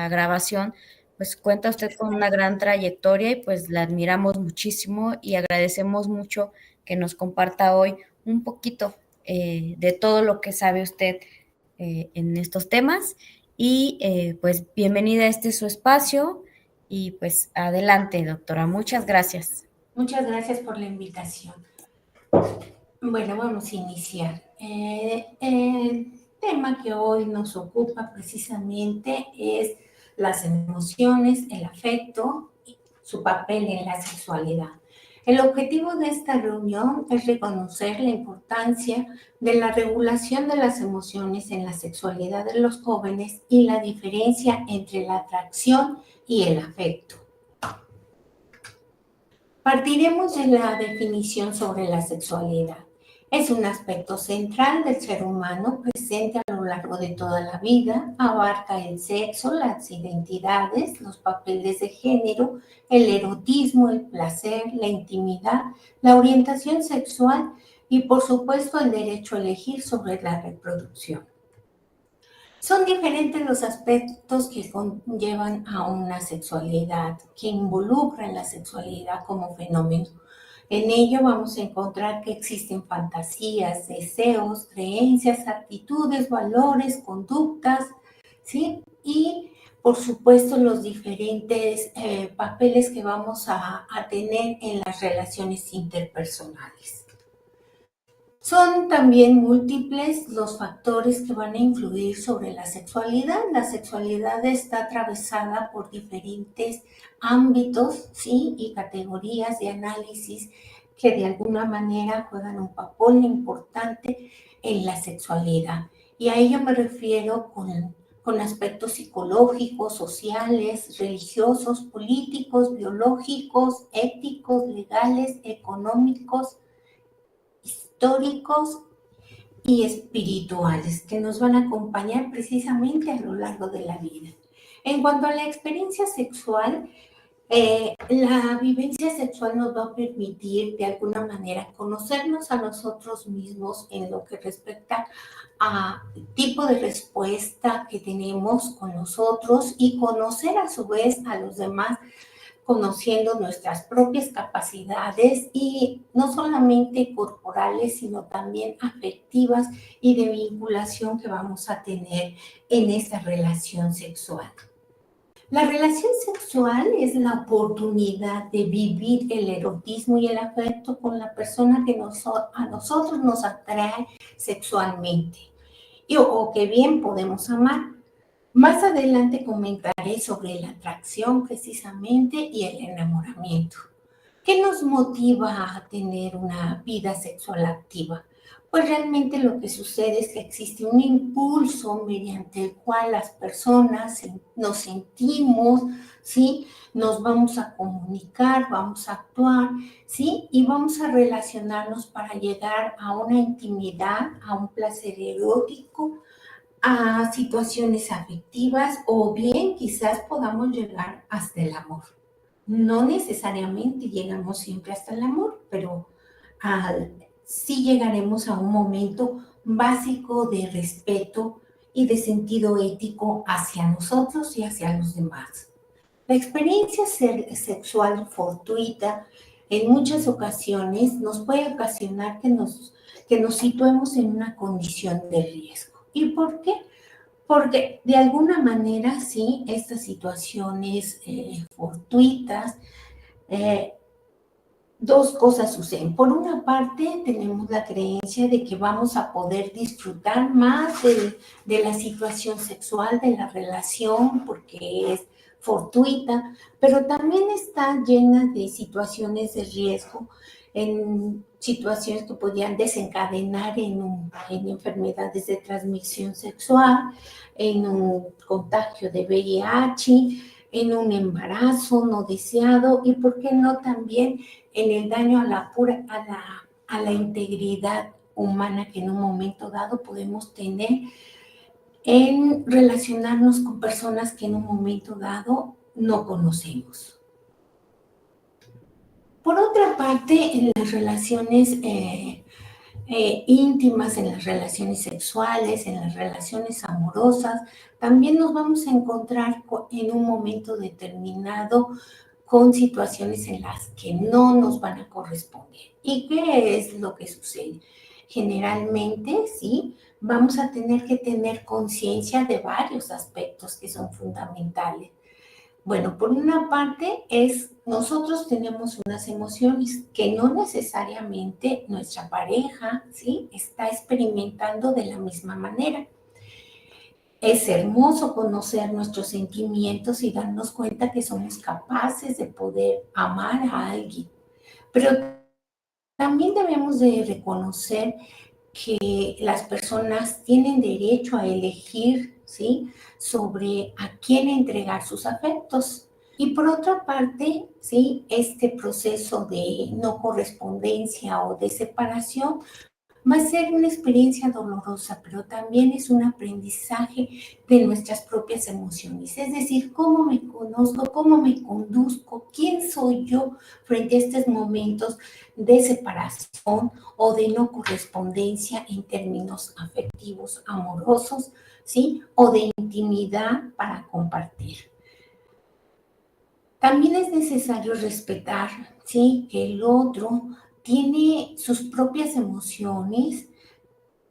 grabación, pues cuenta usted con una gran trayectoria y pues la admiramos muchísimo y agradecemos mucho que nos comparta hoy un poquito de todo lo que sabe usted en estos temas. Y pues bienvenida a este su espacio y pues adelante, doctora. Muchas gracias. Muchas gracias por la invitación. Bueno, vamos a iniciar. El tema que hoy nos ocupa precisamente es las emociones, el afecto y su papel en la sexualidad. El objetivo de esta reunión es reconocer la importancia de la regulación de las emociones en la sexualidad de los jóvenes y la diferencia entre la atracción y el afecto. Partiremos de la definición sobre la sexualidad. Es un aspecto central del ser humano presente a lo largo de toda la vida, abarca el sexo, las identidades, los papeles de género, el erotismo, el placer, la intimidad, la orientación sexual y, por supuesto, el derecho a elegir sobre la reproducción. Son diferentes los aspectos que conllevan a una sexualidad, que involucran la sexualidad como fenómeno. En ello vamos a encontrar que existen fantasías, deseos, creencias, actitudes, valores, conductas, ¿sí? Y, por supuesto, los diferentes papeles que vamos a tener en las relaciones interpersonales. Son también múltiples los factores que van a influir sobre la sexualidad. La sexualidad está atravesada por diferentes ámbitos, ¿sí? Y categorías de análisis que de alguna manera juegan un papel importante en la sexualidad. Y a ello me refiero con aspectos psicológicos, sociales, religiosos, políticos, biológicos, éticos, legales, económicos, históricos y espirituales que nos van a acompañar precisamente a lo largo de la vida. En cuanto a la experiencia sexual, la vivencia sexual nos va a permitir de alguna manera conocernos a nosotros mismos en lo que respecta a tipo de respuesta que tenemos con nosotros y conocer a su vez a los demás, conociendo nuestras propias capacidades y no solamente corporales, sino también afectivas y de vinculación que vamos a tener en esa relación sexual. La relación sexual es la oportunidad de vivir el erotismo y el afecto con la persona que a nosotros nos atrae sexualmente o que bien podemos amar. Más adelante comentaré sobre la atracción precisamente y el enamoramiento. ¿Qué nos motiva a tener una vida sexual activa? Pues realmente lo que sucede es que existe un impulso mediante el cual las personas nos sentimos, ¿sí? Nos vamos a comunicar, vamos a actuar, ¿sí? Y vamos a relacionarnos para llegar a una intimidad, a un placer erótico, a situaciones afectivas o bien quizás podamos llegar hasta el amor. No necesariamente llegamos siempre hasta el amor, pero sí llegaremos a un momento básico de respeto y de sentido ético hacia nosotros y hacia los demás. La experiencia sexual fortuita en muchas ocasiones nos puede ocasionar que nos situemos en una condición de riesgo. ¿Y por qué? Porque de alguna manera, sí, estas situaciones fortuitas, dos cosas suceden. Por una parte, tenemos la creencia de que vamos a poder disfrutar más de la situación sexual, de la relación, porque es fortuita, pero también está llena de situaciones de riesgo, en situaciones que podrían desencadenar en enfermedades de transmisión sexual, en un contagio de VIH, en un embarazo no deseado y, ¿por qué no también en el daño a la integridad humana que en un momento dado podemos tener en relacionarnos con personas que en un momento dado no conocemos? Por otra parte, en las relaciones íntimas, en las relaciones sexuales, en las relaciones amorosas, también nos vamos a encontrar en un momento determinado con situaciones en las que no nos van a corresponder. ¿Y qué es lo que sucede? Generalmente, sí, vamos a tener que tener conciencia de varios aspectos que son fundamentales. Bueno, por una parte es, nosotros tenemos unas emociones que no necesariamente nuestra pareja, ¿sí?, está experimentando de la misma manera. Es hermoso conocer nuestros sentimientos y darnos cuenta que somos capaces de poder amar a alguien, pero también debemos de reconocer que las personas tienen derecho a elegir, ¿sí?, sobre a quién entregar sus afectos. Y por otra parte, ¿sí?, este proceso de no correspondencia o de separación va a ser una experiencia dolorosa, pero también es un aprendizaje de nuestras propias emociones. Es decir, cómo me conozco, cómo me conduzco, quién soy yo frente a estos momentos de separación o de no correspondencia en términos afectivos, amorosos, ¿sí? O de intimidad para compartir. También es necesario respetar, ¿sí?, que el otro tiene sus propias emociones,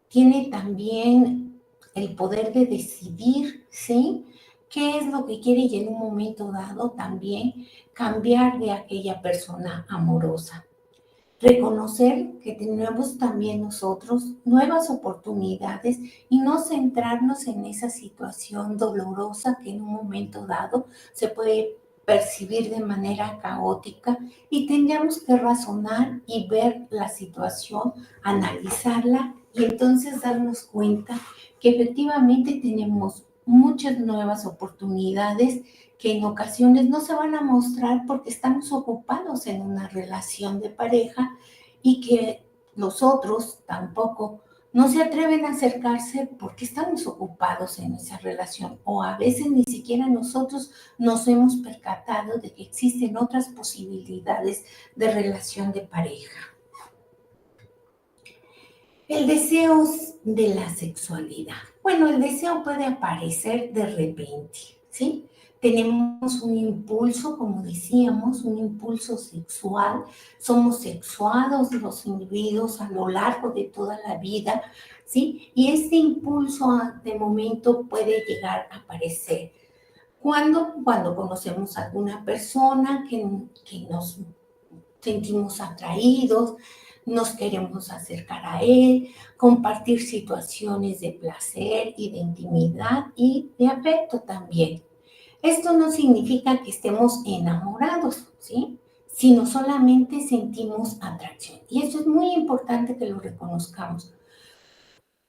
tiene también el poder de decidir, ¿sí?, qué es lo que quiere y en un momento dado también cambiar de aquella persona amorosa. Reconocer que tenemos también nosotros nuevas oportunidades y no centrarnos en esa situación dolorosa que en un momento dado se puede percibir de manera caótica y tendríamos que razonar y ver la situación, analizarla y entonces darnos cuenta que efectivamente tenemos muchas nuevas oportunidades que en ocasiones no se van a mostrar porque estamos ocupados en una relación de pareja y que los otros tampoco no se atreven a acercarse porque estamos ocupados en esa relación o a veces ni siquiera nosotros nos hemos percatado de que existen otras posibilidades de relación de pareja. El deseo de la sexualidad. Bueno, el deseo puede aparecer de repente, ¿sí? Tenemos un impulso, como decíamos, un impulso sexual. Somos sexuados los individuos a lo largo de toda la vida, ¿sí? Y este impulso de momento puede llegar a aparecer. Cuando conocemos a alguna persona que nos sentimos atraídos, nos queremos acercar a él, compartir situaciones de placer y de intimidad y de afecto también. Esto no significa que estemos enamorados, ¿sí?, sino solamente sentimos atracción. Y eso es muy importante que lo reconozcamos.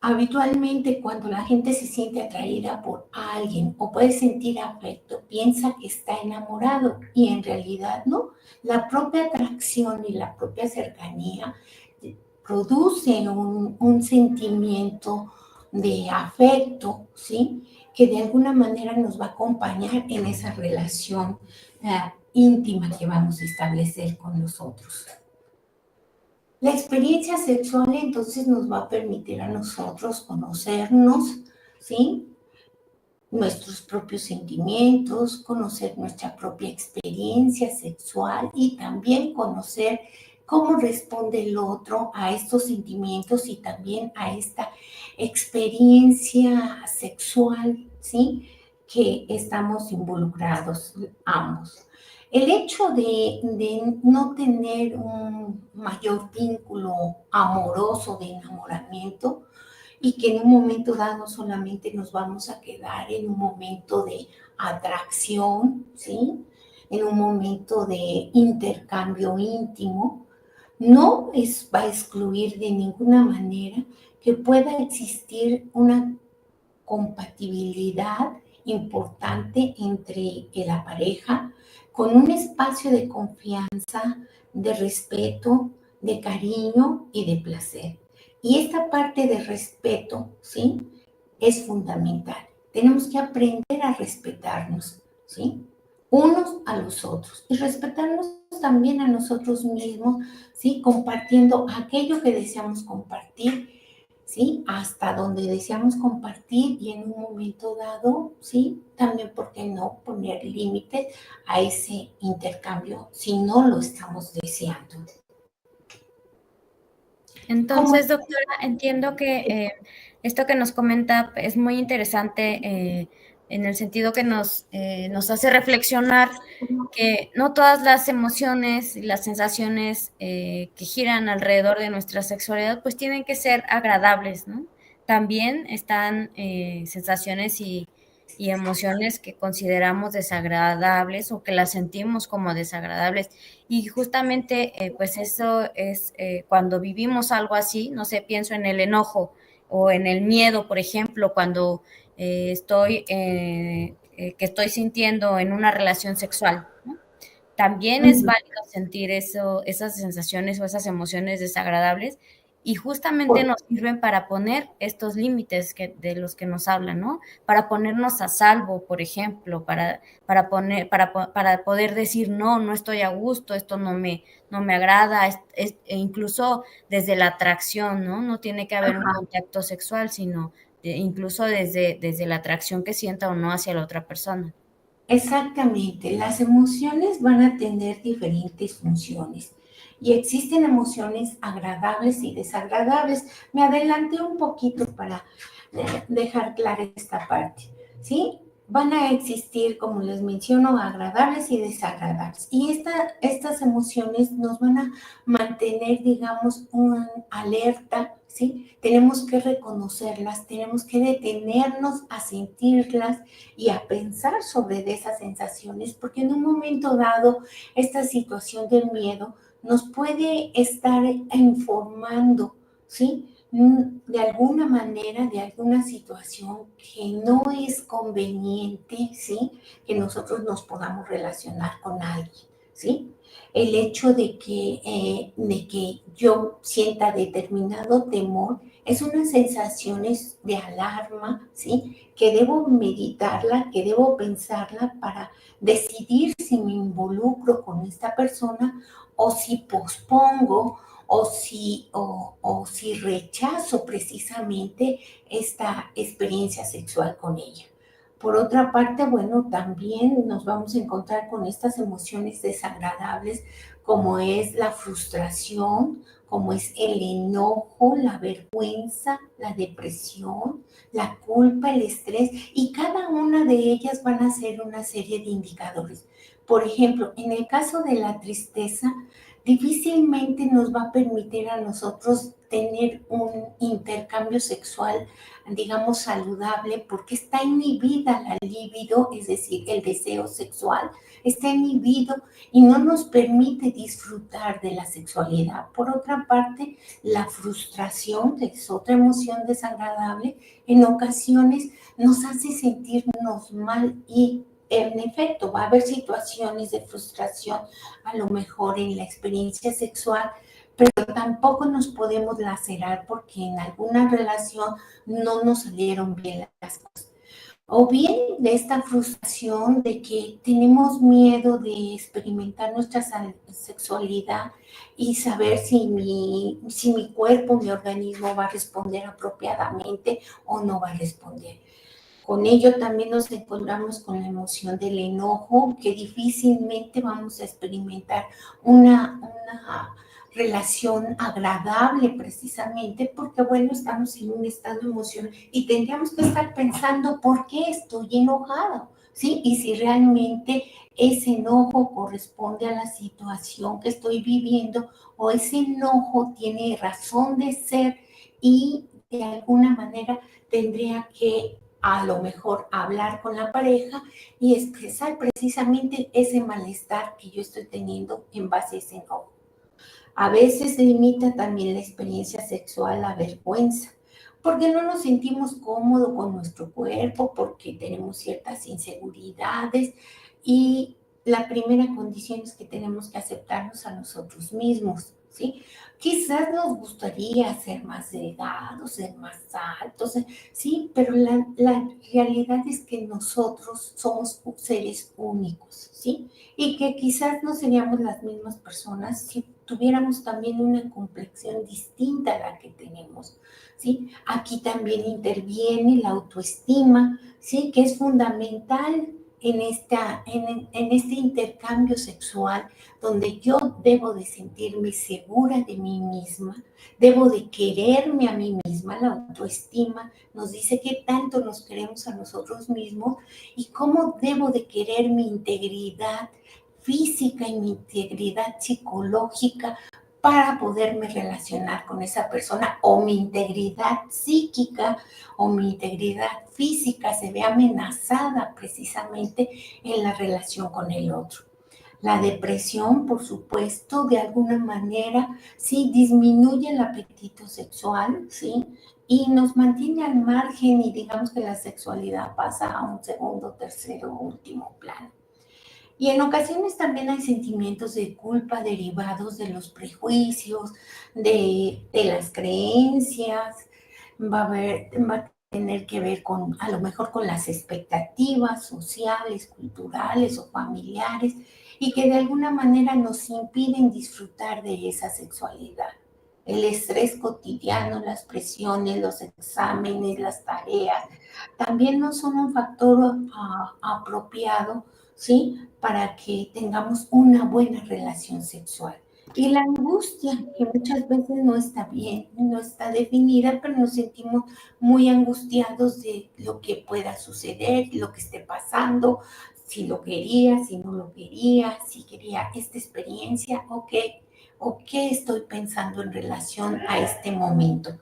Habitualmente, cuando la gente se siente atraída por alguien o puede sentir afecto, piensa que está enamorado y en realidad no. La propia atracción y la propia cercanía produce un sentimiento de afecto, ¿sí?, que de alguna manera nos va a acompañar en esa relación íntima que vamos a establecer con nosotros. La experiencia sexual entonces nos va a permitir a nosotros conocernos, ¿sí?, nuestros propios sentimientos, conocer nuestra propia experiencia sexual y también conocer cómo responde el otro a estos sentimientos y también a esta experiencia sexual, ¿sí?, que estamos involucrados ambos. El hecho de no tener un mayor vínculo amoroso de enamoramiento y que en un momento dado solamente nos vamos a quedar en un momento de atracción, ¿sí?, en un momento de intercambio íntimo, no va a excluir de ninguna manera que pueda existir una compatibilidad importante entre la pareja con un espacio de confianza, de respeto, de cariño y de placer. Y esta parte de respeto, ¿sí?, es fundamental. Tenemos que aprender a respetarnos, ¿sí?, unos a los otros y respetarnos también a nosotros mismos, ¿sí? Compartiendo aquello que deseamos compartir, ¿sí? Hasta donde deseamos compartir y en un momento dado, ¿sí? También, ¿por qué no poner límites a ese intercambio si no lo estamos deseando? ¿Cómo Entonces, doctora, entiendo que esto que nos comenta es muy interesante en el sentido que nos hace reflexionar que no todas las emociones y las sensaciones que giran alrededor de nuestra sexualidad pues tienen que ser agradables, ¿no? También están sensaciones y emociones que consideramos desagradables o que las sentimos como desagradables. Y justamente, pues eso es cuando vivimos algo así, no sé, pienso en el enojo o en el miedo, por ejemplo, cuando que estoy sintiendo en una relación sexual, ¿no? También es válido sentir eso, esas sensaciones o esas emociones desagradables y justamente nos sirven para poner estos límites de los que nos hablan, ¿no? Para ponernos a salvo, por ejemplo, para poder decir, no, no estoy a gusto, esto no me agrada, e incluso desde la atracción, ¿no? No tiene que haber un contacto sexual, sino incluso desde la atracción que sienta o no hacia la otra persona. Exactamente, las emociones van a tener diferentes funciones y existen emociones agradables y desagradables. Me adelanté un poquito para dejar clara esta parte, ¿sí? Van a existir, como les menciono, agradables y desagradables. Y estas emociones nos van a mantener, digamos, una alerta, ¿sí? Tenemos que reconocerlas, tenemos que detenernos a sentirlas y a pensar sobre esas sensaciones, porque en un momento dado, esta situación del miedo nos puede estar informando, ¿sí? De alguna manera, de alguna situación que no es conveniente, ¿sí? Que nosotros nos podamos relacionar con alguien, ¿sí? El hecho de que yo sienta determinado temor es unas sensaciones de alarma, ¿sí? Que debo meditarla, que debo pensarla para decidir si me involucro con esta persona o si pospongo o si rechazo precisamente esta experiencia sexual con ella. Por otra parte, bueno, también nos vamos a encontrar con estas emociones desagradables como es la frustración, como es el enojo, la vergüenza, la depresión, la culpa, el estrés, y cada una de ellas van a ser una serie de indicadores. Por ejemplo, en el caso de la tristeza, difícilmente nos va a permitir a nosotros tener un intercambio sexual, digamos, saludable, porque está inhibida la libido, es decir, el deseo sexual, está inhibido y no nos permite disfrutar de la sexualidad. Por otra parte, la frustración, que es otra emoción desagradable, en ocasiones nos hace sentirnos mal y en efecto va a haber situaciones de frustración a lo mejor en la experiencia sexual, pero tampoco nos podemos lacerar porque en alguna relación no nos salieron bien las cosas. O bien de esta frustración de que tenemos miedo de experimentar nuestra sexualidad y saber si mi cuerpo, mi organismo va a responder apropiadamente o no va a responder. Con ello también nos encontramos con la emoción del enojo, que difícilmente vamos a experimentar una relación agradable precisamente porque, bueno, estamos en un estado emocional y tendríamos que estar pensando por qué estoy enojado, ¿sí? Y si realmente ese enojo corresponde a la situación que estoy viviendo o ese enojo tiene razón de ser y de alguna manera tendría que a lo mejor hablar con la pareja y expresar precisamente ese malestar que yo estoy teniendo en base a ese enojo. A veces limita también la experiencia sexual la vergüenza, porque no nos sentimos cómodos con nuestro cuerpo, porque tenemos ciertas inseguridades y la primera condición es que tenemos que aceptarnos a nosotros mismos, ¿sí? Quizás nos gustaría ser más delgados, ser más altos, sí, pero la realidad es que nosotros somos seres únicos, ¿sí? Y que quizás no seríamos las mismas personas si tuviéramos también una complexión distinta a la que tenemos, ¿sí? Aquí también interviene la autoestima, ¿sí? Que es fundamental en este intercambio sexual donde yo debo de sentirme segura de mí misma, debo de quererme a mí misma. La autoestima nos dice qué tanto nos queremos a nosotros mismos y cómo debo de querer mi integridad física y mi integridad psicológica para poderme relacionar con esa persona, o mi integridad psíquica o mi integridad física se ve amenazada precisamente en la relación con el otro. La depresión, por supuesto, de alguna manera, sí, disminuye el apetito sexual, ¿sí? Y nos mantiene al margen y digamos que la sexualidad pasa a un segundo, tercero, último plano. Y en ocasiones también hay sentimientos de culpa derivados de los prejuicios, de las creencias, va a tener que ver con, a lo mejor con las expectativas sociales, culturales o familiares, y que de alguna manera nos impiden disfrutar de esa sexualidad. El estrés cotidiano, las presiones, los exámenes, las tareas, también no son un factor apropiado, ¿sí? Para que tengamos una buena relación sexual. Y la angustia, que muchas veces no está bien, no está definida, pero nos sentimos muy angustiados de lo que pueda suceder, lo que esté pasando, si lo quería, si no lo quería, si quería esta experiencia o qué estoy pensando en relación a este momento.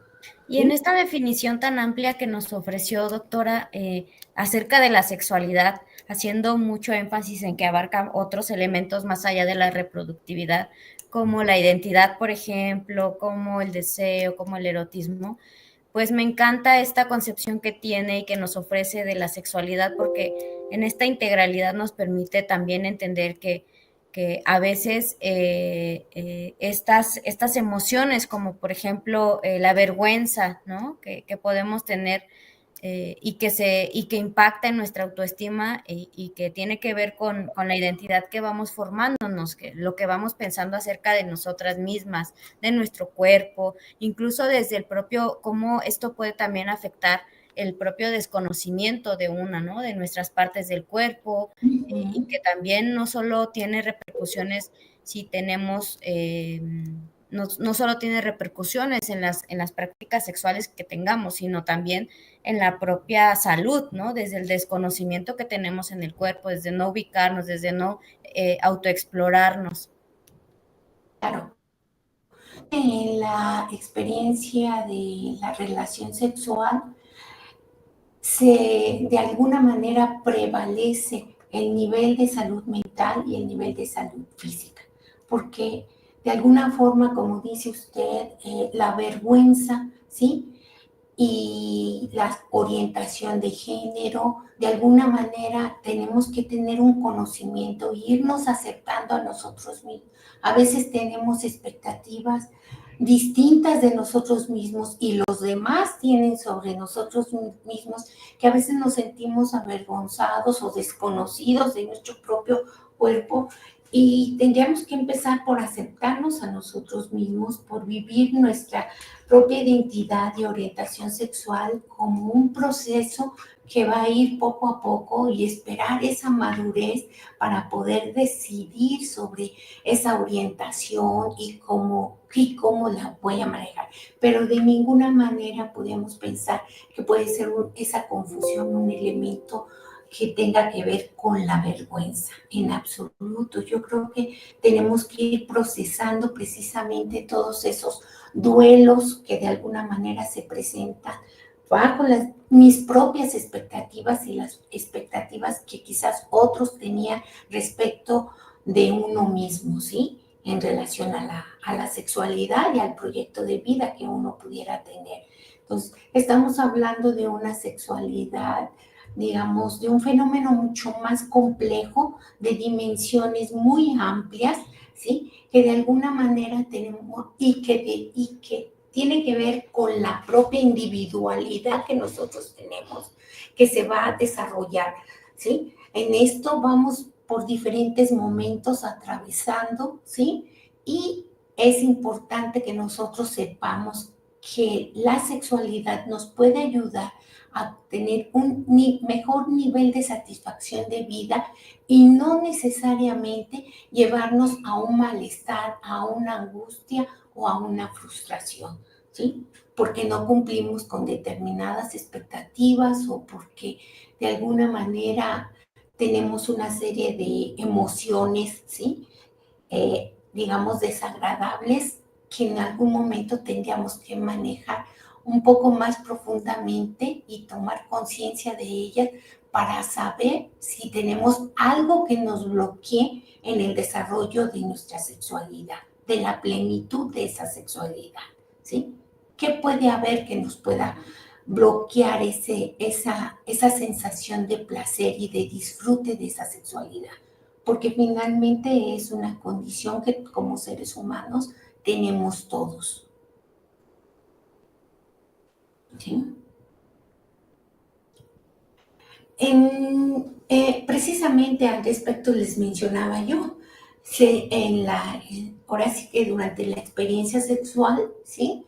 Y en esta definición tan amplia que nos ofreció, doctora, acerca de la sexualidad, haciendo mucho énfasis en que abarca otros elementos más allá de la reproductividad, como la identidad, por ejemplo, como el deseo, como el erotismo, pues me encanta esta concepción que tiene y que nos ofrece de la sexualidad, porque en esta integralidad nos permite también entender que a veces estas emociones, como por ejemplo la vergüenza, ¿no? Que podemos tener y que impacta en nuestra autoestima y que tiene que ver con la identidad que vamos formándonos, que lo que vamos pensando acerca de nosotras mismas, de nuestro cuerpo, incluso desde el propio, cómo esto puede también afectar el propio desconocimiento de una, ¿no? De nuestras partes del cuerpo, y que también no solo tiene repercusiones si tenemos, no solo tiene repercusiones en las prácticas sexuales que tengamos, sino también en la propia salud, ¿no? Desde el desconocimiento que tenemos en el cuerpo, desde no ubicarnos, desde no autoexplorarnos. Claro. En la experiencia de la relación sexual, de alguna manera prevalece el nivel de salud mental y el nivel de salud física, porque de alguna forma, como dice usted, la vergüenza, ¿sí? Y la orientación de género, de alguna manera tenemos que tener un conocimiento e irnos aceptando a nosotros mismos. A veces tenemos expectativas distintas de nosotros mismos y los demás tienen sobre nosotros mismos, que a veces nos sentimos avergonzados o desconocidos de nuestro propio cuerpo, y tendríamos que empezar por aceptarnos a nosotros mismos, por vivir nuestra propia identidad y orientación sexual como un proceso que va a ir poco a poco y esperar esa madurez para poder decidir sobre esa orientación y cómo la voy a manejar. Pero de ninguna manera podemos pensar que puede ser esa confusión un elemento que tenga que ver con la vergüenza, en absoluto. Yo creo que tenemos que ir procesando precisamente todos esos duelos que de alguna manera se presentan bajo mis propias expectativas y las expectativas que quizás otros tenían respecto de uno mismo, ¿sí? En relación a la sexualidad y al proyecto de vida que uno pudiera tener. Entonces, estamos hablando de una sexualidad, digamos, de un fenómeno mucho más complejo, de dimensiones muy amplias, ¿sí? Que de alguna manera tenemos y que tiene que ver con la propia individualidad que nosotros tenemos, que se va a desarrollar, ¿sí? En esto vamos por diferentes momentos atravesando, ¿sí? Y es importante que nosotros sepamos que la sexualidad nos puede ayudar a tener un mejor nivel de satisfacción de vida y no necesariamente llevarnos a un malestar, a una angustia o a una frustración, ¿sí? Porque no cumplimos con determinadas expectativas o porque de alguna manera tenemos una serie de emociones, ¿sí? Digamos, desagradables que en algún momento tendríamos que manejar un poco más profundamente y tomar conciencia de ellas para saber si tenemos algo que nos bloquee en el desarrollo de nuestra sexualidad, de la plenitud de esa sexualidad, ¿sí? ¿Qué puede haber que nos pueda bloquear esa sensación de placer y de disfrute de esa sexualidad? Porque finalmente es una condición que como seres humanos tenemos todos. ¿Sí? Precisamente al respecto les mencionaba yo, ahora sí que durante la experiencia sexual, ¿sí?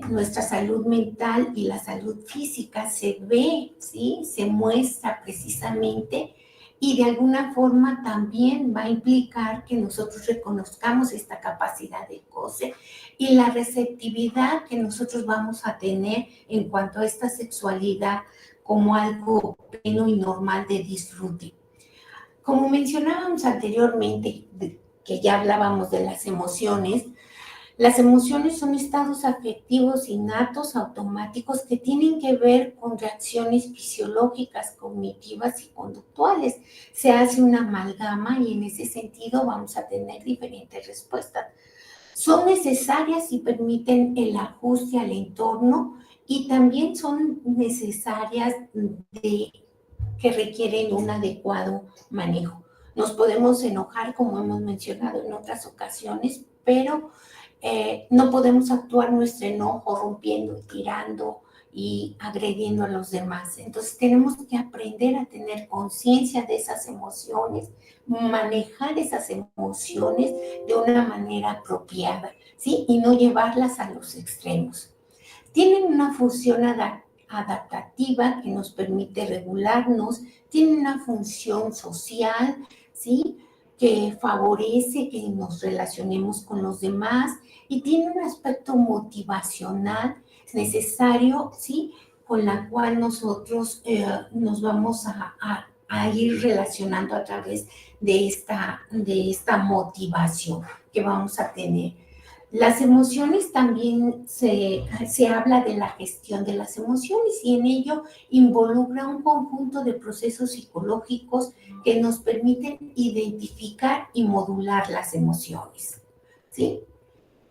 Nuestra salud mental y la salud física se ve, ¿sí? Se muestra precisamente y de alguna forma también va a implicar que nosotros reconozcamos esta capacidad de goce y la receptividad que nosotros vamos a tener en cuanto a esta sexualidad como algo pleno y normal de disfrute. Como mencionábamos anteriormente, que ya hablábamos de las emociones son estados afectivos innatos, automáticos, que tienen que ver con reacciones fisiológicas, cognitivas y conductuales. Se hace una amalgama y en ese sentido vamos a tener diferentes respuestas. Son necesarias y permiten el ajuste al entorno y también son necesarias que requieren un adecuado manejo. Nos podemos enojar, como hemos mencionado en otras ocasiones, pero no podemos actuar nuestro enojo rompiendo, tirando y agrediendo a los demás. Entonces tenemos que aprender a tener conciencia de esas emociones, manejar esas emociones de una manera apropiada, ¿sí? Y no llevarlas a los extremos. Tienen una función adaptativa que nos permite regularnos, tienen una función social, ¿sí? Que favorece que nos relacionemos con los demás y tiene un aspecto motivacional necesario, ¿sí? Con la cual nosotros nos vamos a ir relacionando a través de esta motivación que vamos a tener. Las emociones también se habla de la gestión de las emociones y en ello involucra un conjunto de procesos psicológicos que nos permiten identificar y modular las emociones, ¿sí?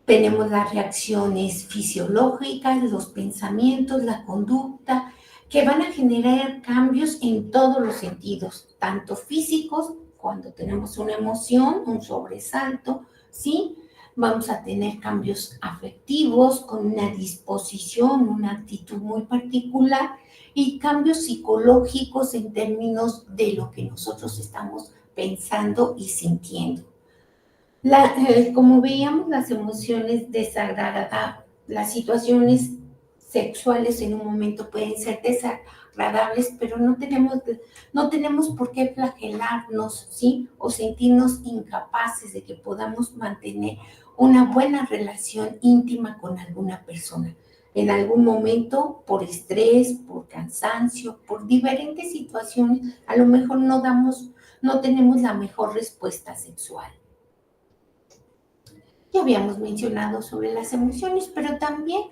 Tenemos las reacciones fisiológicas, los pensamientos, la conducta, que van a generar cambios en todos los sentidos, tanto físicos, cuando tenemos una emoción, un sobresalto, ¿sí? Vamos a tener cambios afectivos con una disposición, una actitud muy particular y cambios psicológicos en términos de lo que nosotros estamos pensando y sintiendo. Como veíamos, las emociones desagradables, las situaciones sexuales en un momento pueden ser desagradables, pero no tenemos por qué flagelarnos, ¿sí? O sentirnos incapaces de que podamos mantener una buena relación íntima con alguna persona. En algún momento, por estrés, por cansancio, por diferentes situaciones, a lo mejor no tenemos la mejor respuesta sexual. Ya habíamos mencionado sobre las emociones, pero también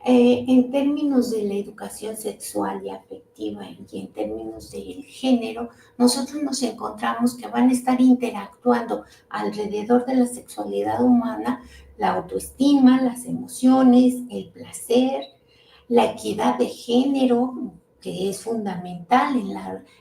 en términos de la educación sexual y afectiva y en términos del género, nosotros nos encontramos que van a estar interactuando alrededor de la sexualidad humana la autoestima, las emociones, el placer, la equidad de género, que es fundamental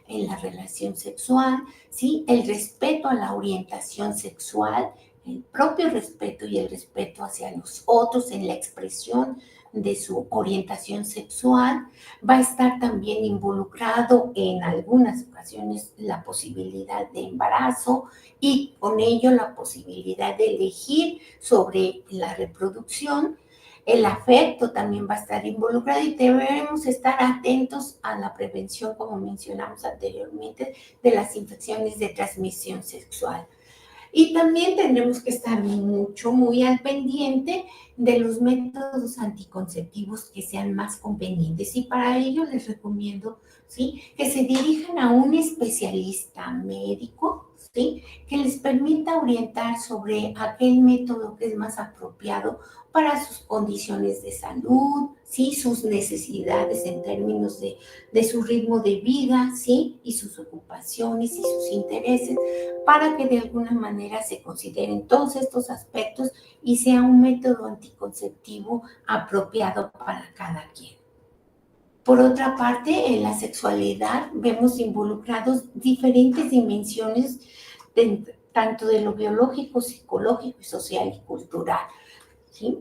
en la relación sexual, ¿sí? El respeto a la orientación sexual, el propio respeto y el respeto hacia los otros en la expresión de su orientación sexual. Va a estar también involucrado en algunas ocasiones la posibilidad de embarazo y con ello la posibilidad de elegir sobre la reproducción. El afecto también va a estar involucrado y debemos estar atentos a la prevención, como mencionamos anteriormente, de las infecciones de transmisión sexual. Y también tendremos que estar muy al pendiente de los métodos anticonceptivos que sean más convenientes. Y para ello les recomiendo, ¿sí?, que se dirijan a un especialista médico, ¿sí?, que les permita orientar sobre aquel método que es más apropiado para sus condiciones de salud, ¿sí?, sus necesidades en términos de su ritmo de vida, ¿sí?, y sus ocupaciones y sus intereses, para que de alguna manera se consideren todos estos aspectos y sea un método anticonceptivo apropiado para cada quien. Por otra parte, en la sexualidad vemos involucrados diferentes dimensiones, tanto de lo biológico, psicológico, social y cultural, ¿sí?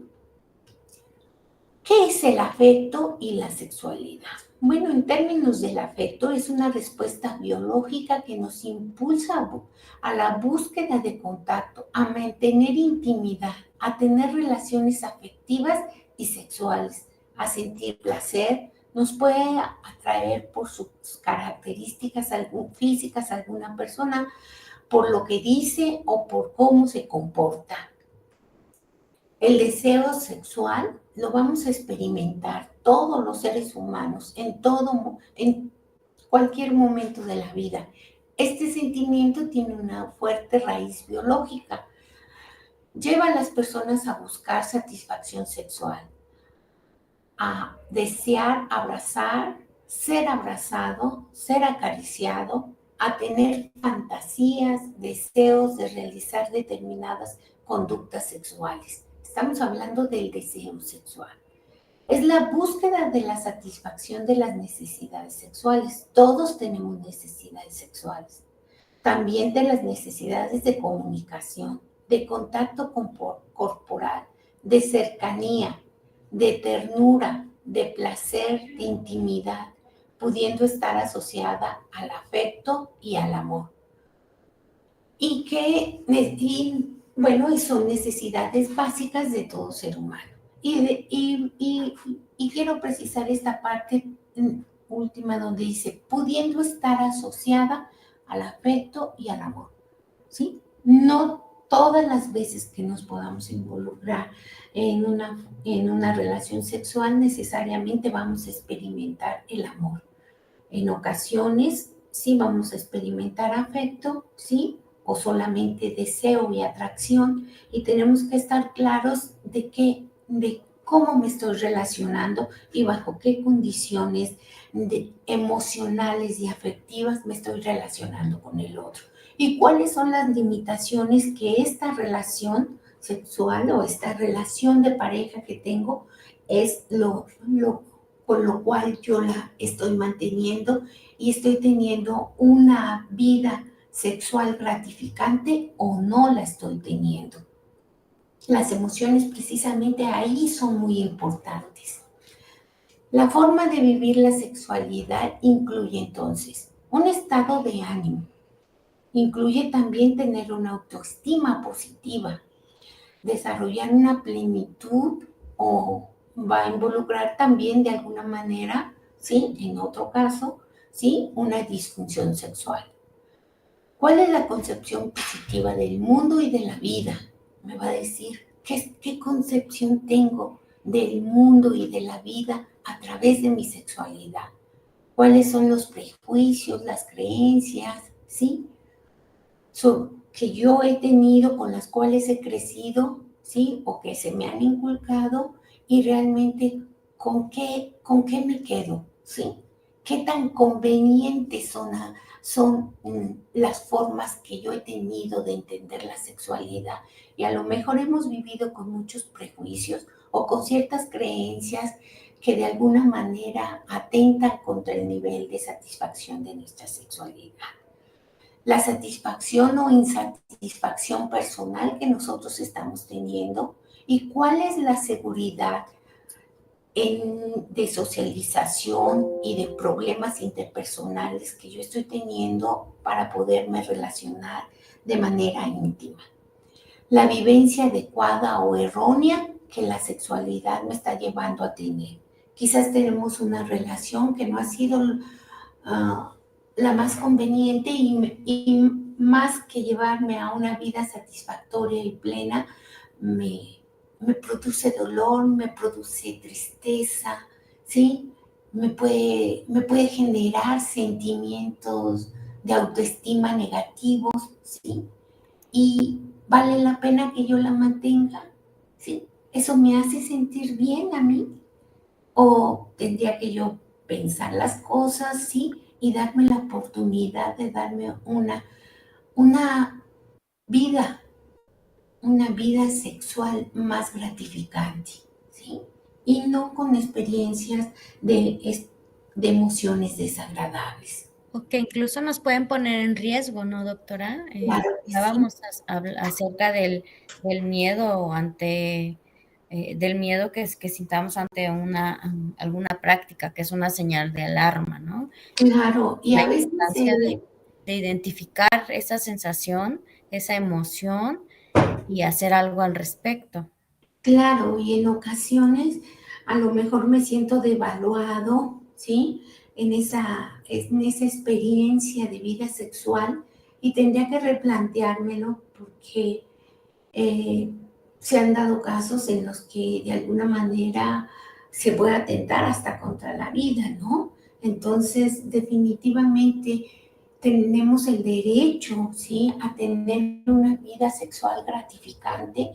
¿Qué es el afecto y la sexualidad? Bueno, en términos del afecto, es una respuesta biológica que nos impulsa a la búsqueda de contacto, a mantener intimidad, a tener relaciones afectivas y sexuales, a sentir placer. Nos puede atraer por sus características físicas a alguna persona, por lo que dice o por cómo se comporta. El deseo sexual lo vamos a experimentar todos los seres humanos en cualquier momento de la vida. Este sentimiento tiene una fuerte raíz biológica. Lleva a las personas a buscar satisfacción sexual, a desear abrazar, ser abrazado, ser acariciado, a tener fantasías, deseos de realizar determinadas conductas sexuales. Estamos hablando del deseo sexual. Es la búsqueda de la satisfacción de las necesidades sexuales. Todos tenemos necesidades sexuales. También de las necesidades de comunicación, de contacto corporal, de cercanía, de ternura, de placer, de intimidad, pudiendo estar asociada al afecto y al amor. Y son necesidades básicas de todo ser humano. Y quiero precisar esta parte última donde dice, pudiendo estar asociada al afecto y al amor, ¿sí? No todas las veces que nos podamos involucrar en una relación sexual necesariamente vamos a experimentar el amor. En ocasiones sí vamos a experimentar afecto, ¿sí?, o solamente deseo y atracción, y tenemos que estar claros de cómo me estoy relacionando y bajo qué condiciones emocionales y afectivas me estoy relacionando con el otro. Y cuáles son las limitaciones que esta relación sexual o esta relación de pareja que tengo es con lo cual yo la estoy manteniendo y estoy teniendo una vida sexual gratificante o no la estoy teniendo. Las emociones precisamente ahí son muy importantes. La forma de vivir la sexualidad incluye entonces un estado de ánimo, incluye también tener una autoestima positiva, desarrollar una plenitud o va a involucrar también de alguna manera, ¿sí?, en otro caso, ¿sí?, una disfunción sexual. ¿Cuál es la concepción positiva del mundo y de la vida? Me va a decir, ¿qué concepción tengo del mundo y de la vida a través de mi sexualidad? ¿Cuáles son los prejuicios, las creencias, ¿sí?, que yo he tenido, con las cuales he crecido, ¿sí?, o que se me han inculcado, y realmente con qué me quedo, ¿sí? ¿Qué tan convenientes son las formas que yo he tenido de entender la sexualidad? Y a lo mejor hemos vivido con muchos prejuicios o con ciertas creencias que de alguna manera atentan contra el nivel de satisfacción de nuestra sexualidad. la satisfacción o insatisfacción personal que nosotros estamos teniendo y cuál es la seguridad de socialización y de problemas interpersonales que yo estoy teniendo para poderme relacionar de manera íntima. La vivencia adecuada o errónea que la sexualidad me está llevando a tener. Quizás tenemos una relación que no ha sido la más conveniente y más que llevarme a una vida satisfactoria y plena, me produce dolor, me produce tristeza, ¿sí? Me puede generar sentimientos de autoestima negativos, ¿sí? Y vale la pena que yo la mantenga, ¿sí? ¿Eso me hace sentir bien a mí? ¿O tendría que yo pensar las cosas, sí? Y darme la oportunidad de darme una vida, una vida sexual más gratificante, ¿sí? Y no con experiencias de emociones desagradables. O que incluso nos pueden poner en riesgo, ¿no, doctora? Claro que sí. Hablábamos acerca del miedo del miedo que sintamos ante alguna práctica, que es una señal de alarma, ¿no? Claro, y La a veces importancia de identificar esa sensación, esa emoción y hacer algo al respecto. claro, y en ocasiones a lo mejor me siento devaluado, ¿sí? En esa experiencia de vida sexual y tendría que replanteármelo porque eh, se han dado casos en los que de alguna manera se puede atentar hasta contra la vida, ¿no? Entonces, definitivamente tenemos el derecho, ¿sí?, a tener una vida sexual gratificante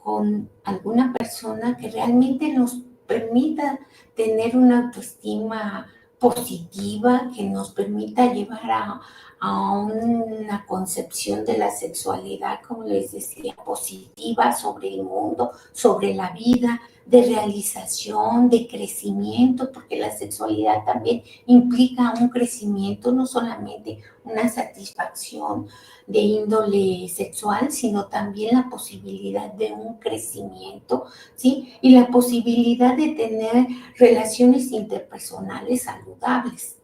con alguna persona que realmente nos permita tener una autoestima positiva, que nos permita llevar a una concepción de la sexualidad, como les decía, positiva sobre el mundo, sobre la vida, de realización, de crecimiento, porque la sexualidad también implica un crecimiento, no solamente una satisfacción de índole sexual, sino también la posibilidad de un crecimiento, ¿sí? Y la posibilidad de tener relaciones interpersonales saludables.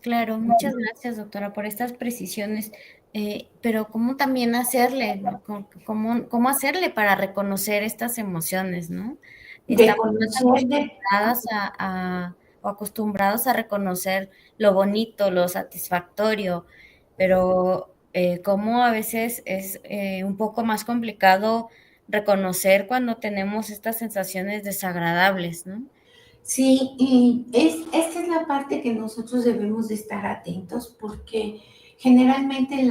Claro, muchas gracias, doctora, por estas precisiones. Pero ¿cómo también hacerle, ¿no? ¿Cómo hacerle para reconocer estas emociones, ¿no? De Estamos más conocer de acostumbradas o acostumbrados a reconocer lo bonito, lo satisfactorio, pero cómo a veces es un poco más complicado reconocer cuando tenemos estas sensaciones desagradables, ¿no? Sí, y esta es la parte que nosotros debemos de estar atentos porque generalmente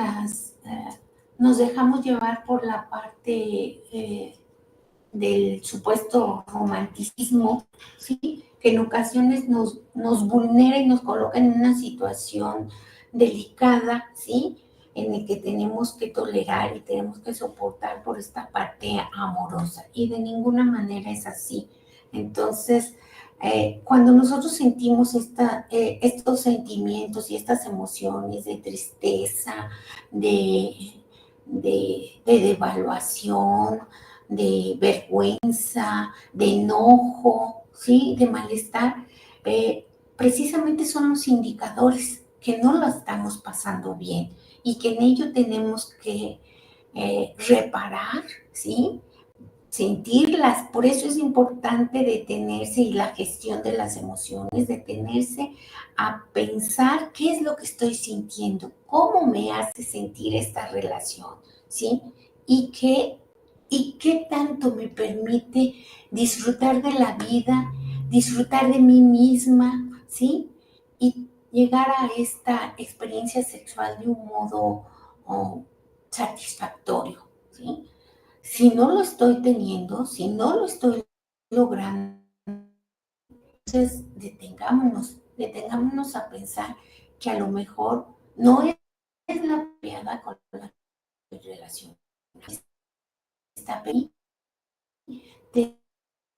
nos dejamos llevar por la parte del supuesto romanticismo, ¿sí? Que en ocasiones nos vulnera y nos coloca en una situación delicada, ¿sí? En el que tenemos que tolerar y tenemos que soportar por esta parte amorosa. Y de ninguna manera es así. Entonces, cuando nosotros sentimos estos sentimientos y estas emociones de tristeza, de devaluación, de vergüenza, de enojo, ¿sí?, de malestar, precisamente son los indicadores que no lo estamos pasando bien y que en ello tenemos que reparar, ¿sí?, sentirlas. Por eso es importante detenerse y la gestión de las emociones, detenerse a pensar qué es lo que estoy sintiendo, cómo me hace sentir esta relación, ¿sí? Y qué tanto me permite disfrutar de la vida, disfrutar de mí misma, ¿sí? Y llegar a esta experiencia sexual de un modo oh, satisfactorio, ¿sí? Si no lo estoy teniendo, si no lo estoy logrando, entonces detengámonos a pensar que a lo mejor no es la apropiada con la relación. Está bien de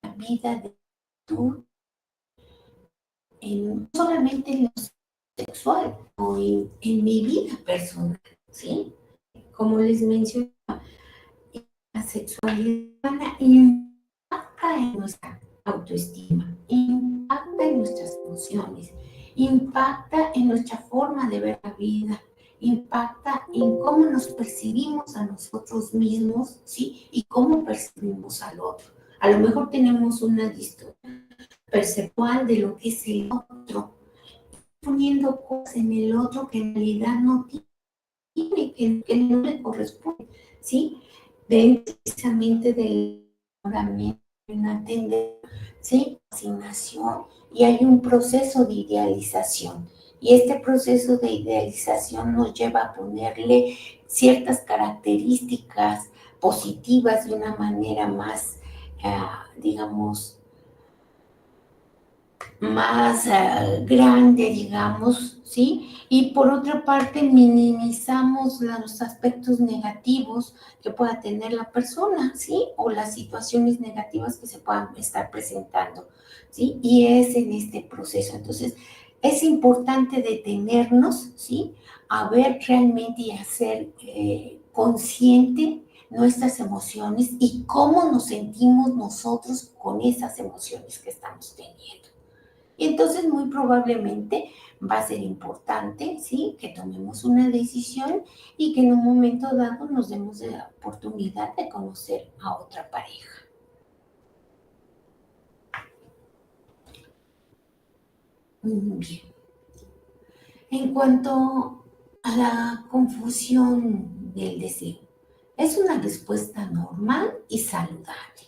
la vida de tú, no solamente en los sexual o en mi vida personal, ¿sí? Como les mencioné, la sexualidad impacta en nuestra autoestima, impacta en nuestras emociones, impacta en nuestra forma de ver la vida, impacta en cómo nos percibimos a nosotros mismos, ¿sí? Y cómo percibimos al otro. A lo mejor tenemos una distorsión perceptual de lo que es el otro, poniendo cosas en el otro que en realidad no tiene, que no le corresponde, ¿sí? Dentro precisamente del enamoramiento, una tendencia, ¿sí? Asignación, y hay un proceso de idealización. Y este proceso de idealización nos lleva a ponerle ciertas características positivas de una manera más, digamos, más grande, digamos, ¿sí? Y por otra parte, minimizamos los aspectos negativos que pueda tener la persona, ¿sí? O las situaciones negativas que se puedan estar presentando, ¿sí? Y es en este proceso. Entonces, es importante detenernos, ¿sí? A ver realmente y hacer consciente nuestras emociones y cómo nos sentimos nosotros con esas emociones que estamos teniendo. Y entonces muy probablemente va a ser importante, ¿sí? Que tomemos una decisión y que en un momento dado nos demos la oportunidad de conocer a otra pareja. Bien. En cuanto a la confusión del deseo, es una respuesta normal y saludable.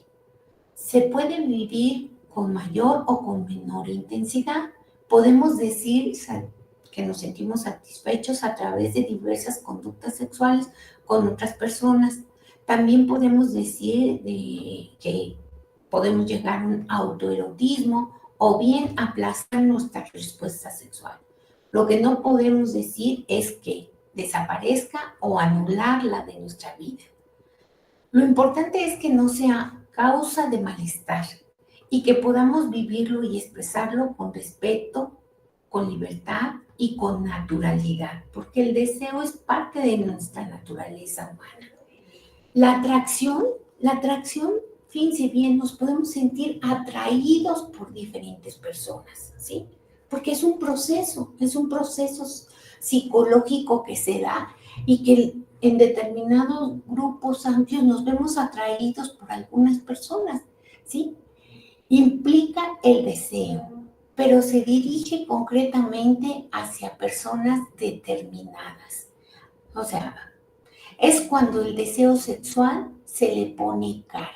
Se puede vivir con mayor o con menor intensidad. Podemos decir que nos sentimos satisfechos a través de diversas conductas sexuales con otras personas. También podemos decir que podemos llegar a un autoerotismo o bien aplazar nuestra respuesta sexual. Lo que no podemos decir es que desaparezca o anularla de nuestra vida. Lo importante es que no sea causa de malestar y que podamos vivirlo y expresarlo con respeto, con libertad y con naturalidad, porque el deseo es parte de nuestra naturaleza humana. La atracción, fíjense bien, nos podemos sentir atraídos por diferentes personas, ¿sí? Porque es un proceso psicológico que se da y que en determinados grupos amplios nos vemos atraídos por algunas personas, ¿sí? Implica el deseo, pero se dirige concretamente hacia personas determinadas. O sea, es cuando el deseo sexual se le pone cara.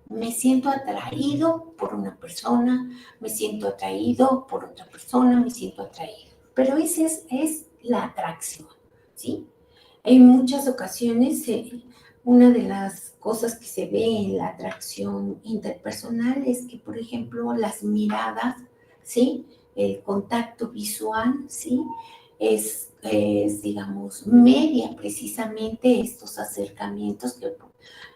Me siento atraído por una persona, me siento atraído por otra persona, me siento atraído. Pero esa es la atracción, ¿sí? En muchas ocasiones, una de las cosas que se ve en la atracción interpersonal es que, por ejemplo, las miradas, ¿sí? El contacto visual, ¿sí? Digamos, media precisamente estos acercamientos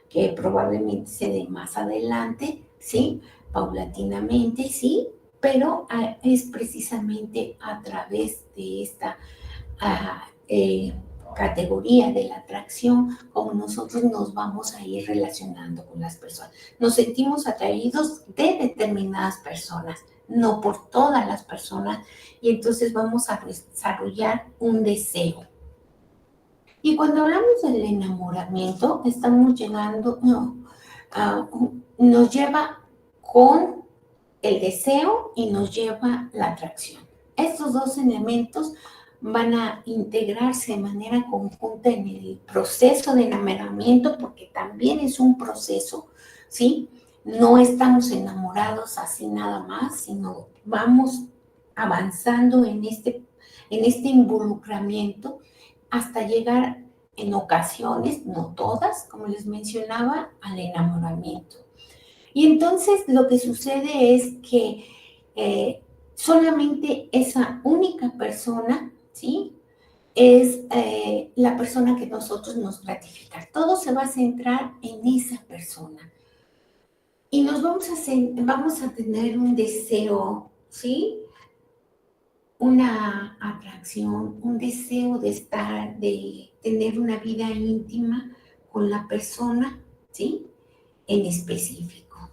que probablemente se den más adelante, ¿sí? Paulatinamente, ¿sí? Pero es precisamente a través de esta categoría de la atracción como nosotros nos vamos a ir relacionando con las personas. Nos sentimos atraídos de determinadas personas, no por todas las personas, y entonces vamos a desarrollar un deseo. Y cuando hablamos del enamoramiento, estamos llegando, nos lleva con el deseo y nos lleva la atracción. Estos dos elementos van a integrarse de manera conjunta en el proceso de enamoramiento, porque también es un proceso, ¿sí? No estamos enamorados así nada más, sino vamos avanzando en este involucramiento hasta llegar en ocasiones, no todas, como les mencionaba, al enamoramiento. Y entonces lo que sucede es que solamente esa única persona, ¿sí? Es la persona que nosotros nos gratifica. Todo se va a centrar en esa persona. Y vamos a tener un deseo, ¿sí? una atracción, un deseo de estar, de tener una vida íntima con la persona, ¿sí? En específico.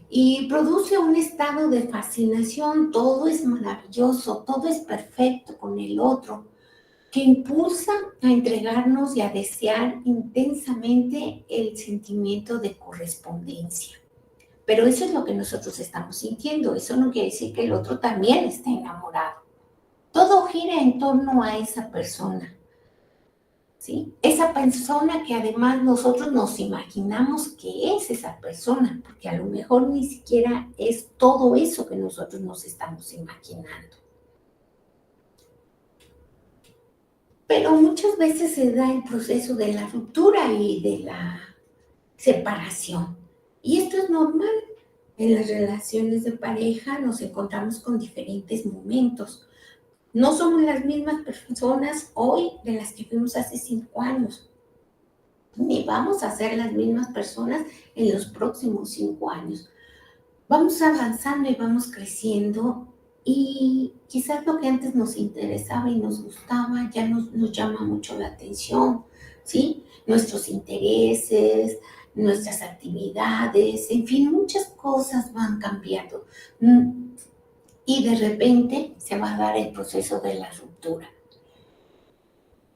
Y produce un estado de fascinación, todo es maravilloso, todo es perfecto con el otro, que impulsa a entregarnos y a desear intensamente el sentimiento de correspondencia. Pero eso es lo que nosotros estamos sintiendo, eso no quiere decir que el otro también esté enamorado. Todo gira en torno a esa persona, ¿sí? Esa persona que además nosotros nos imaginamos que es esa persona, porque a lo mejor ni siquiera es todo eso que nosotros nos estamos imaginando. Pero muchas veces se da el proceso de la ruptura y de la separación. Y esto es normal. En las relaciones de pareja nos encontramos con diferentes momentos. No somos las mismas personas hoy de las que fuimos hace 5 años, ni vamos a ser las mismas personas en los próximos 5 años. Vamos avanzando y vamos creciendo y quizás lo que antes nos interesaba y nos gustaba ya nos llama mucho la atención, ¿sí? Nuestros intereses, nuestras actividades, en fin, muchas cosas van cambiando. Y de repente se va a dar el proceso de la ruptura.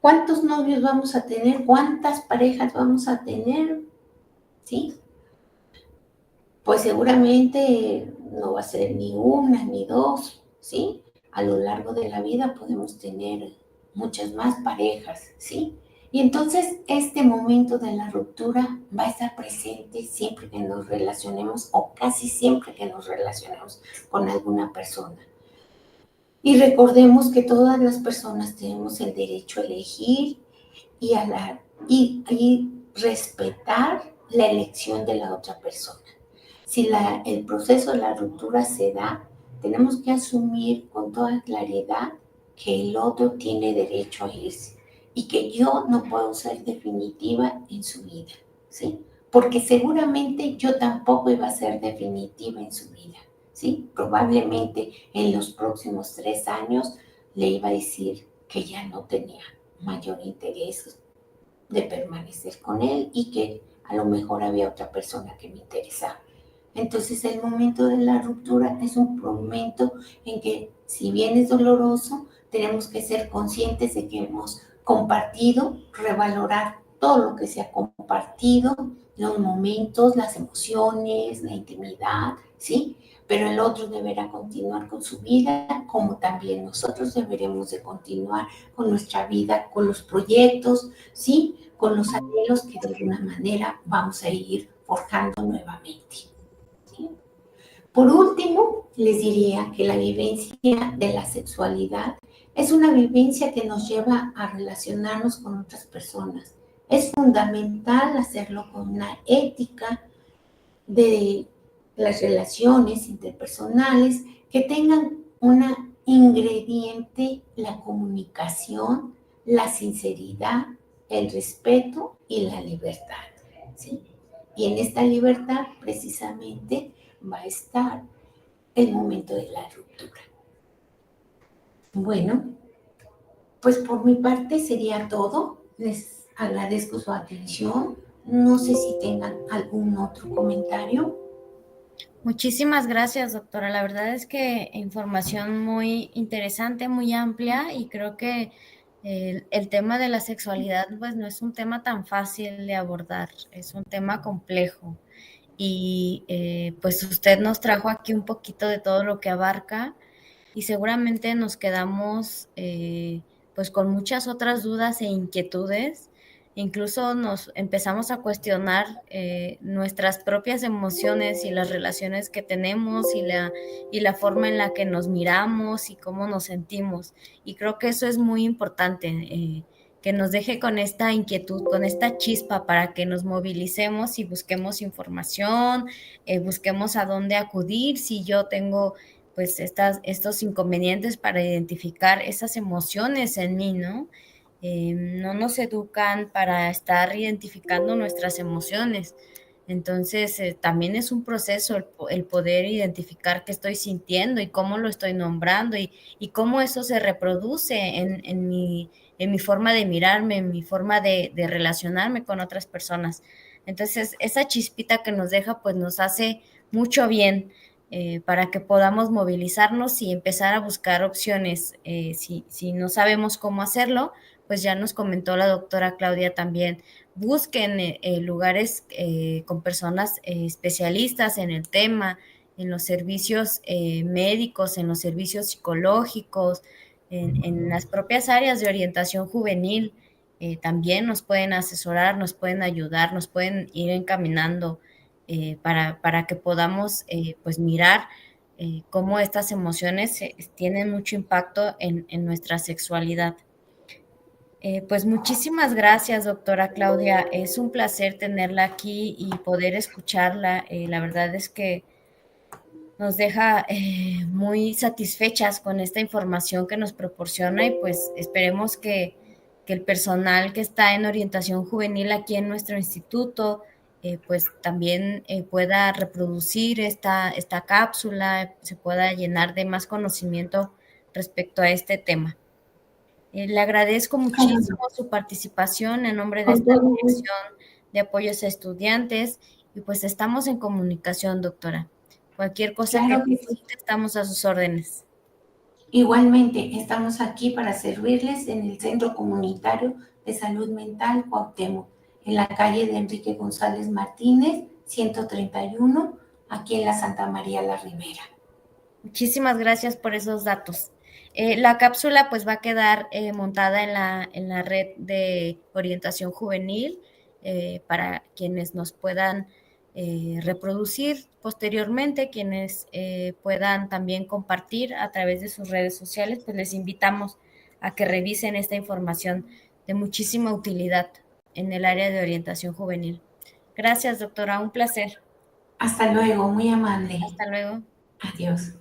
¿Cuántos novios vamos a tener? ¿Cuántas parejas vamos a tener? ¿Sí? Pues seguramente no va a ser ni una ni dos, ¿sí? A lo largo de la vida podemos tener muchas más parejas, ¿sí? Y entonces este momento de la ruptura va a estar presente siempre que nos relacionemos o casi siempre que nos relacionemos con alguna persona. Y recordemos que todas las personas tenemos el derecho a elegir y respetar la elección de la otra persona. Si el proceso de la ruptura se da, tenemos que asumir con toda claridad que el otro tiene derecho a irse y que yo no puedo ser definitiva en su vida, ¿sí? Porque seguramente yo tampoco iba a ser definitiva en su vida, ¿sí? Probablemente en los próximos 3 años le iba a decir que ya no tenía mayor interés de permanecer con él y que a lo mejor había otra persona que me interesaba. Entonces el momento de la ruptura es un momento en que, si bien es doloroso, tenemos que ser conscientes de que hemos compartido, revalorar todo lo que se ha compartido, los momentos, las emociones, la intimidad, ¿sí? Pero el otro deberá continuar con su vida, como también nosotros deberemos de continuar con nuestra vida, con los proyectos, ¿sí? Con los anhelos que de alguna manera vamos a ir forjando nuevamente. ¿Sí? Por último, les diría que la vivencia de la sexualidad es una vivencia que nos lleva a relacionarnos con otras personas. Es fundamental hacerlo con una ética de las relaciones interpersonales que tengan una ingrediente, la comunicación, la sinceridad, el respeto y la libertad, ¿sí? Y en esta libertad precisamente va a estar el momento de la ruptura. Bueno, pues por mi parte sería todo. Les agradezco su atención. No sé si tengan algún otro comentario. Muchísimas gracias, doctora. La verdad es que información muy interesante, muy amplia y creo que el tema de la sexualidad pues no es un tema tan fácil de abordar, es un tema complejo y pues usted nos trajo aquí un poquito de todo lo que abarca y seguramente nos quedamos pues con muchas otras dudas e inquietudes. Incluso nos empezamos a cuestionar nuestras propias emociones y las relaciones que tenemos y la forma en la que nos miramos y cómo nos sentimos. Y creo que eso es muy importante, que nos deje con esta inquietud, con esta chispa para que nos movilicemos y busquemos información, busquemos a dónde acudir si yo tengo pues estos inconvenientes para identificar esas emociones en mí, ¿no? No nos educan para estar identificando nuestras emociones. Entonces, también es un proceso el poder identificar qué estoy sintiendo y cómo lo estoy nombrando y cómo eso se reproduce en mi forma de mirarme, en mi forma de relacionarme con otras personas. Entonces, esa chispita que nos deja, pues nos hace mucho bien para que podamos movilizarnos y empezar a buscar opciones. Si no sabemos cómo hacerlo, pues ya nos comentó la doctora Claudia también, busquen lugares con personas especialistas en el tema, en los servicios médicos, en los servicios psicológicos, en las propias áreas de orientación juvenil. También nos pueden asesorar, nos pueden ayudar, nos pueden ir encaminando para que podamos pues mirar cómo estas emociones tienen mucho impacto en nuestra sexualidad. Pues muchísimas gracias, doctora Claudia. Es un placer tenerla aquí y poder escucharla. La verdad es que nos deja muy satisfechas con esta información que nos proporciona y pues esperemos que el personal que está en orientación juvenil aquí en nuestro instituto pues también pueda reproducir esta cápsula, se pueda llenar de más conocimiento respecto a este tema. Le agradezco muchísimo su participación en nombre de Con esta todo gusto. Dirección de Apoyos a Estudiantes y pues estamos en comunicación, doctora. Cualquier cosa que Claro que sí. necesite, estamos a sus órdenes. Igualmente, estamos aquí para servirles en el Centro Comunitario de Salud Mental Cuauhtémoc, en la calle de Enrique González Martínez, 131, aquí en la Santa María la Ribera. Muchísimas gracias por esos datos. La cápsula pues va a quedar montada en la red de orientación juvenil para quienes nos puedan reproducir posteriormente, quienes puedan también compartir a través de sus redes sociales, pues les invitamos a que revisen esta información de muchísima utilidad en el área de orientación juvenil. Gracias, doctora, un placer. Hasta luego, muy amable. Hasta luego. Adiós.